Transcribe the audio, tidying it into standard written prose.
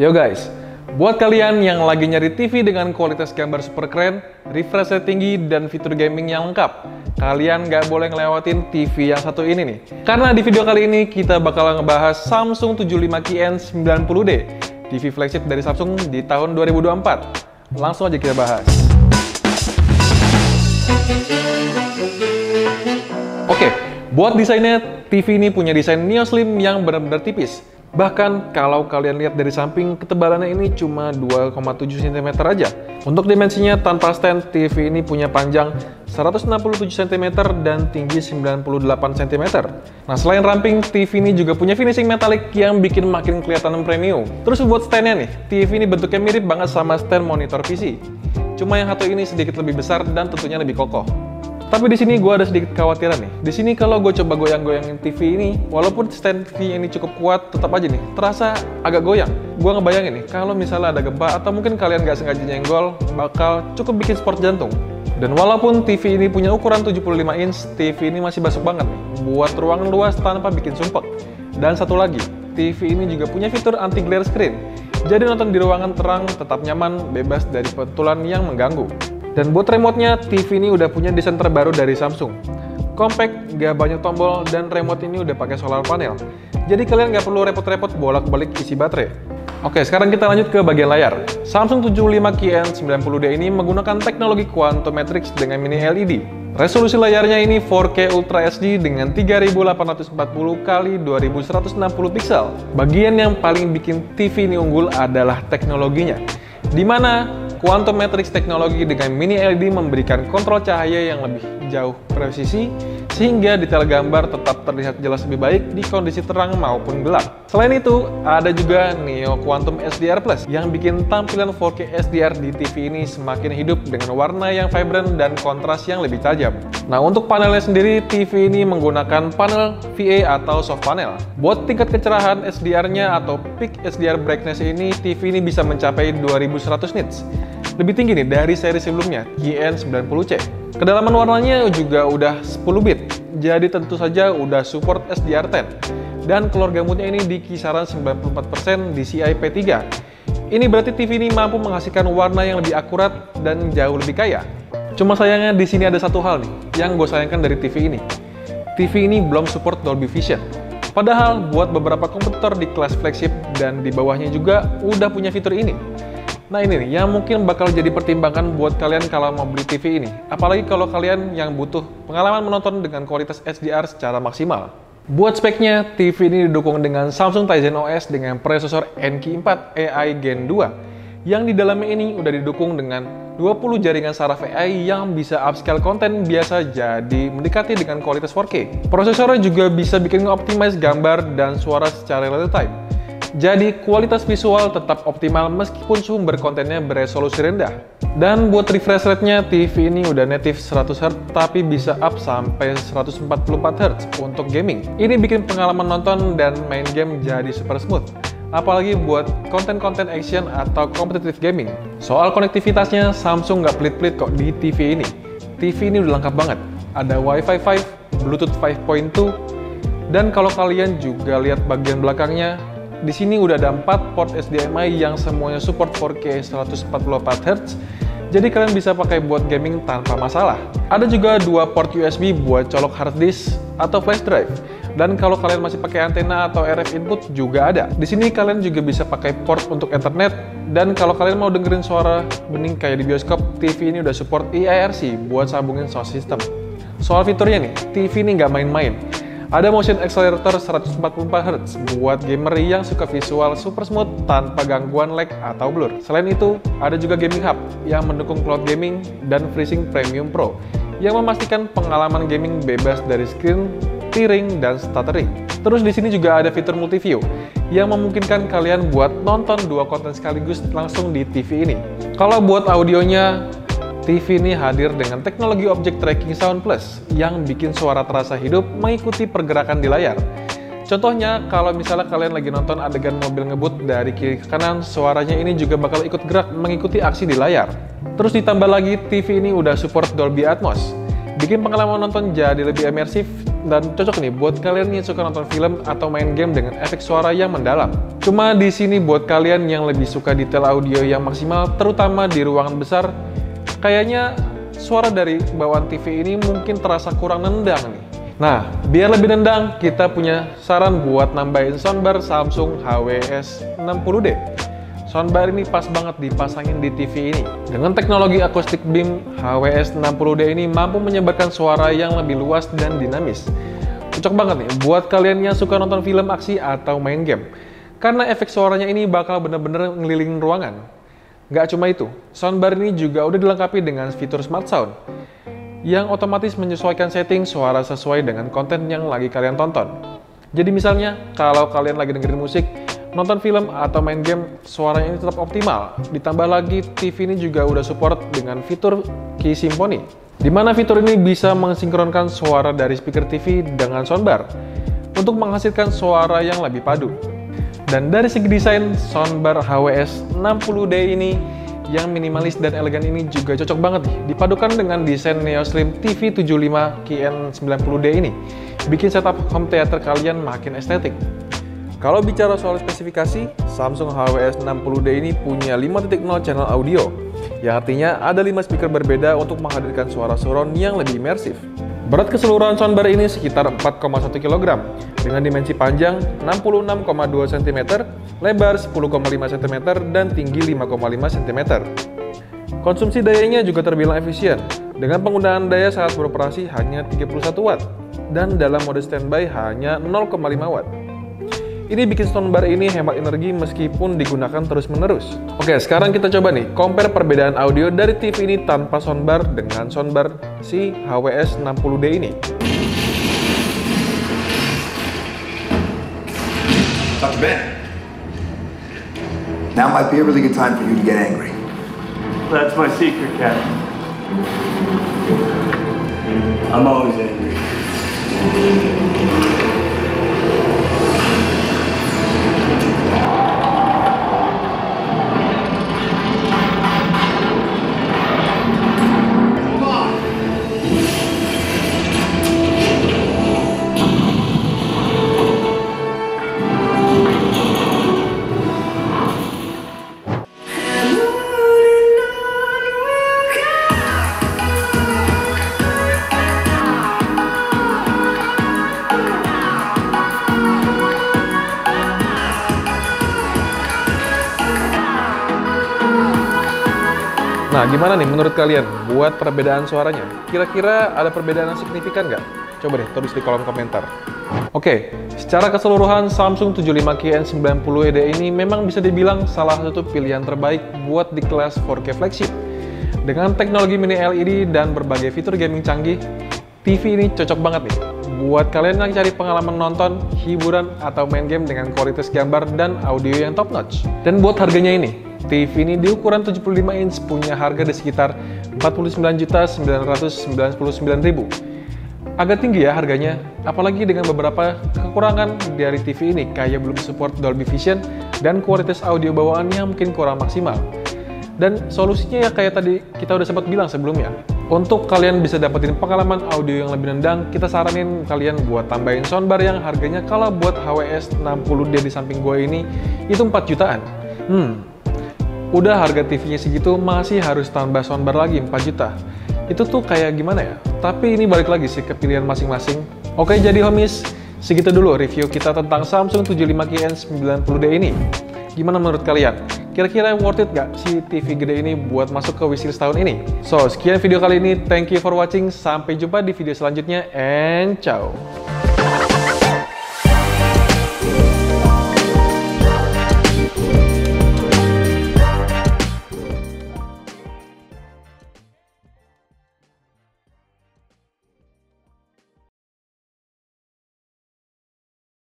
Yo guys, buat kalian yang lagi nyari TV dengan kualitas gambar super keren, refresh rate tinggi, dan fitur gaming yang lengkap, kalian nggak boleh ngelewatin TV yang satu ini nih. Karena di video kali ini kita bakal ngebahas Samsung 75Ki N 90D, TV flagship dari Samsung di tahun 2024. Langsung aja kita bahas. Oke, buat desainnya, TV ini punya desain Neo Slim yang benar-benar tipis. Bahkan kalau kalian lihat dari samping, ketebalannya ini cuma 2,7 cm aja. Untuk dimensinya tanpa stand, TV ini punya panjang 167 cm dan tinggi 98 cm. Nah, selain ramping, TV ini juga punya finishing metalik yang bikin makin kelihatan premium. Terus buat standnya nih, TV ini bentuknya mirip banget sama stand monitor PC. Cuma yang satu ini sedikit lebih besar dan tentunya lebih kokoh. Tapi di sini gue ada sedikit kekhawatiran nih. Di sini kalau gue coba goyang-goyangin TV ini, walaupun stand TV ini cukup kuat, tetap aja nih terasa agak goyang. Gue ngebayangin nih, kalau misalnya ada gempa atau mungkin kalian nggak sengaja nyenggol, bakal cukup bikin sport jantung. Dan walaupun TV ini punya ukuran 75 inch, TV ini masih masuk banget nih, buat ruangan luas tanpa bikin sumpek. Dan satu lagi, TV ini juga punya fitur anti glare screen. Jadi nonton di ruangan terang tetap nyaman, bebas dari pantulan yang mengganggu. Dan buat remote-nya, TV ini udah punya desain terbaru dari Samsung. Compact, gak banyak tombol, dan remote ini udah pakai solar panel. Jadi kalian nggak perlu repot-repot bolak-balik isi baterai. Oke, sekarang kita lanjut ke bagian layar. Samsung 75Ki N 90D ini menggunakan teknologi Quantum Matrix dengan mini LED. Resolusi layarnya ini 4K Ultra HD dengan 3840 x 2160 pixel. Bagian yang paling bikin TV ini unggul adalah teknologinya, di mana Quantum Matrix teknologi dengan mini LED memberikan kontrol cahaya yang lebih jauh presisi, sehingga detail gambar tetap terlihat jelas lebih baik di kondisi terang maupun gelap. Selain itu, ada juga Neo Quantum SDR Plus yang bikin tampilan 4K SDR di TV ini semakin hidup dengan warna yang vibrant dan kontras yang lebih tajam. Nah, untuk panelnya sendiri, TV ini menggunakan panel VA atau soft panel. Buat tingkat kecerahan SDR-nya atau peak SDR brightness ini, TV ini bisa mencapai 2100 nits. Lebih tinggi nih dari seri sebelumnya, Ki N 90C. Kedalaman warnanya juga udah 10 bit, jadi tentu saja udah support SDR10. Dan keluarga moodnya ini di kisaran 94% DCI P3. Ini berarti TV ini mampu menghasilkan warna yang lebih akurat dan jauh lebih kaya. Cuma sayangnya di sini ada satu hal nih, yang gue sayangkan dari TV ini. TV ini belum support Dolby Vision. Padahal buat beberapa komputer di kelas flagship dan di bawahnya juga udah punya fitur ini. Nah ini nih, yang mungkin bakal jadi pertimbangan buat kalian kalau mau beli TV ini. Apalagi kalau kalian yang butuh pengalaman menonton dengan kualitas HDR secara maksimal. Buat speknya, TV ini didukung dengan Samsung Tizen OS dengan prosesor Genki 4 AI Gen 2. Yang di dalamnya ini udah didukung dengan 20 jaringan saraf AI yang bisa upscale konten biasa jadi mendekati dengan kualitas 4K. Prosesornya juga bisa bikin optimize gambar dan suara secara real time. Jadi kualitas visual tetap optimal meskipun sumber kontennya beresolusi rendah. Dan buat refresh rate-nya, TV ini udah native 100Hz tapi bisa up sampai 144Hz untuk gaming. Ini bikin pengalaman nonton dan main game jadi super smooth. Apalagi buat konten-konten action atau competitive gaming. Soal konektivitasnya, Samsung nggak pelit-pelit kok di TV ini. TV ini udah lengkap banget. Ada Wi-Fi 5, Bluetooth 5.2, dan kalau kalian juga lihat bagian belakangnya, di sini udah ada 4 port HDMI yang semuanya support 4K 144Hz, jadi kalian bisa pakai buat gaming tanpa masalah. Ada juga 2 port USB buat colok hard disk atau flash drive. Dan kalau kalian masih pakai antena atau RF input juga ada. Di sini kalian juga bisa pakai port untuk Ethernet, dan kalau kalian mau dengerin suara bening kayak di bioskop, TV ini udah support eIRC buat sambungin sound system. Soal fiturnya nih, TV ini nggak main-main. Ada motion accelerator 144Hz buat gamer yang suka visual super smooth tanpa gangguan lag atau blur. Selain itu, ada juga gaming hub yang mendukung cloud gaming dan FreeSync Premium Pro yang memastikan pengalaman gaming bebas dari screen tearing dan stuttering. Terus di sini juga ada fitur multiview yang memungkinkan kalian buat nonton 2 konten sekaligus langsung di TV ini. Kalau buat audionya, TV ini hadir dengan teknologi Object Tracking Sound Plus yang bikin suara terasa hidup mengikuti pergerakan di layar. Contohnya, kalau misalnya kalian lagi nonton adegan mobil ngebut dari kiri ke kanan, suaranya ini juga bakal ikut gerak mengikuti aksi di layar. Terus ditambah lagi, TV ini udah support Dolby Atmos. bikin pengalaman nonton jadi lebih imersif dan cocok nih buat kalian yang suka nonton film atau main game dengan efek suara yang mendalam. Cuma di sini buat kalian yang lebih suka detail audio yang maksimal, terutama di ruangan besar, kayaknya suara dari bawaan TV ini mungkin terasa kurang nendang nih. Nah, biar lebih nendang, kita punya saran buat nambahin soundbar Samsung HWS60D. Soundbar ini pas banget dipasangin di TV ini. Dengan teknologi acoustic beam, HWS60D ini mampu menyebarkan suara yang lebih luas dan dinamis. Cocok banget nih buat kalian yang suka nonton film aksi atau main game. Karena efek suaranya ini bakal bener-bener ngelilingin ruangan. Nggak cuma itu, soundbar ini juga udah dilengkapi dengan fitur Smart Sound yang otomatis menyesuaikan setting suara sesuai dengan konten yang lagi kalian tonton. Jadi misalnya, kalau kalian lagi dengerin musik, nonton film, atau main game, suaranya ini tetap optimal. Ditambah lagi, TV ini juga udah support dengan fitur Key Symphony, di mana fitur ini bisa mensinkronkan suara dari speaker TV dengan soundbar untuk menghasilkan suara yang lebih padu. Dan dari segi desain, soundbar HWS60D ini yang minimalis dan elegan ini juga cocok banget nih dipadukan dengan desain Neo Slim TV 75 KN90D ini. Bikin setup home theater kalian makin estetik. Kalau bicara soal spesifikasi, Samsung HWS60D ini punya 5.0 channel audio, yang artinya ada 5 speaker berbeda untuk menghadirkan suara surround yang lebih imersif. Berat keseluruhan soundbar ini sekitar 4,1 kg, dengan dimensi panjang 66,2 cm, lebar 10,5 cm, dan tinggi 5,5 cm. Konsumsi dayanya juga terbilang efisien, dengan penggunaan daya saat beroperasi hanya 31 Watt, dan dalam mode standby hanya 0,5 Watt. Ini bikin soundbar ini hemat energi meskipun digunakan terus-menerus. Oke, sekarang kita coba nih, compare perbedaan audio dari TV ini tanpa soundbar dengan soundbar si HWS60D ini. Dr. Ben, now might be a really good time for you to get angry. That's my secret, Captain. I'm always angry. Nah, gimana nih menurut kalian buat perbedaan suaranya? Kira-kira ada perbedaan yang signifikan nggak? Coba deh tulis di kolom komentar. Oke, secara keseluruhan Samsung 75 KN90D ini memang bisa dibilang salah satu pilihan terbaik buat di kelas 4K flagship. Dengan teknologi mini LED dan berbagai fitur gaming canggih, TV ini cocok banget nih buat kalian yang cari pengalaman nonton, hiburan, atau main game dengan kualitas gambar dan audio yang top notch. Dan buat harganya ini, TV ini di ukuran 75 inch punya harga di sekitar 49.999.000. Agak tinggi ya harganya, apalagi dengan beberapa kekurangan dari TV ini, kayak belum support Dolby Vision dan kualitas audio bawaan yang mungkin kurang maksimal. Dan solusinya ya kayak tadi kita udah sempat bilang sebelumnya, untuk kalian bisa dapetin pengalaman audio yang lebih nendang, kita saranin kalian buat tambahin soundbar yang harganya kalau buat HWS60D di samping gue ini itu 4 jutaan. Udah harga TV-nya segitu masih harus tambah soundbar lagi 4 juta. Itu tuh kayak gimana ya? Tapi ini balik lagi sih ke pilihan masing-masing. Oke, jadi homies, segitu dulu review kita tentang Samsung 75 KN90D ini. Gimana menurut kalian? Kira-kira worth it gak si TV gede ini buat masuk ke wishlist tahun ini? So, sekian video kali ini. Thank you for watching. Sampai jumpa di video selanjutnya. And ciao!